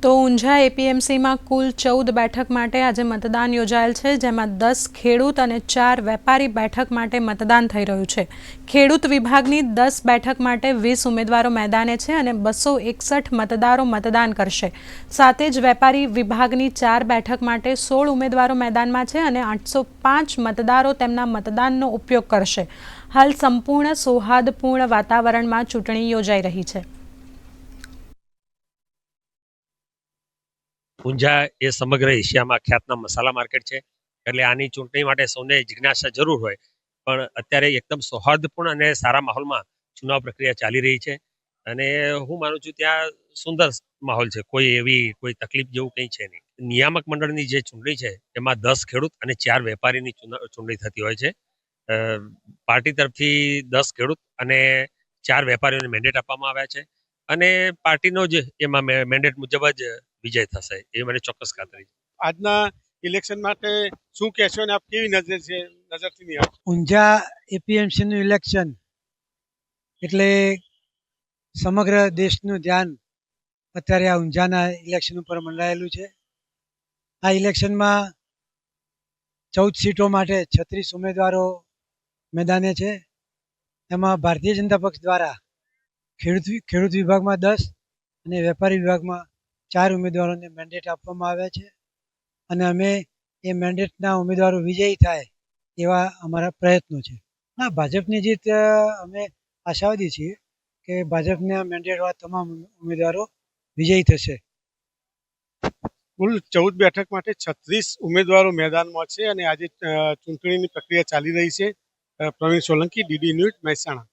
તો ઊંઝા એપીએમસીમાં કુલ 14 બેઠક માટે આજે મતદાન યોજાયેલ છે, જેમાં 10 ખેડૂત અને 4 વેપારી બેઠક માટે મતદાન થઈ રહ્યું છે। ખેડૂત વિભાગની 10 બેઠક માટે 20 ઉમેદવારો મેદાને છે અને 261 મતદારો મતદાન કરશે। સાથે જ વેપારી વિભાગની 4 બેઠક માટે 16 ઉમેદવારો મેદાનમાં છે અને 805 મતદારો તેમના મતદાનનો ઉપયોગ કરશે। હાલ સંપૂર્ણ સૌહાર્દપૂર્ણ વાતાવરણમાં ચૂંટણી યોજાઈ રહી છે। ઊંઝા એ સમગ્ર એશિયામાં ખ્યાતનામ મસાલા માર્કેટ છે, એટલે આની ચૂંટણી માટે સૌને જિજ્ઞાસા જરૂર હોય, પણ અત્યારે એકદમ સૌહાર્દપૂર્ણ અને સારા માહોલમાં ચુનાવ પ્રક્રિયા ચાલી રહી છે અને હું માનું છું ત્યાં સુંદર માહોલ છે। કોઈ તકલીફ જેવું કંઈ છે નહીં। નિયામક મંડળની જે ચૂંટણી છે એમાં 10 ખેડૂત અને 4 વેપારીની ચૂંટણી થતી હોય છે। પાર્ટી તરફથી 10 ખેડૂત અને 4 વેપારીઓને મેન્ડેટ આપવામાં આવ્યા છે અને પાર્ટીનો જ એમાં મેન્ડેટ મુજબ જ વિજય થશે એ મને ચોક્કસ ખાતરી છે। આજના ઇલેક્શન માટે શું કહેશો અને આપ કેવી નજરથી નિહાળો? ઊંઝા એપીએમસીનું ઇલેક્શન એટલે સમગ્ર દેશનું ધ્યાન અત્યારે આ ઊંઝાના ઇલેક્શન ઉપર મંડાયેલું છે। આ ઇલેક્શનમાં 14 સીટો માટે 36 ઉમેદવારો મેદાને છે। એમાં ભારતીય જનતા પક્ષ દ્વારા ખેડૂત વિભાગમાં 10 અને વેપારી વિભાગમાં 4 ઉમેદવારોને મેન્ડેટ આપવામાં આવ્યા છે અને અમે એ મેન્ડેટના ઉમેદવારો વિજયી થાય એવા અમારા પ્રયત્નો છે। ભાજપની જીત અમે આશાવાદી છીએ કે ભાજપના મેન્ડેટવાળા તમામ ઉમેદવારો વિજયી થશે। કુલ 14 બેઠક માટે 36 ઉમેદવારો મેદાનમાં છે અને આજે ચૂંટણીની પ્રક્રિયા ચાલી રહી છે। Pravin Solanki, DD news, Mehsana.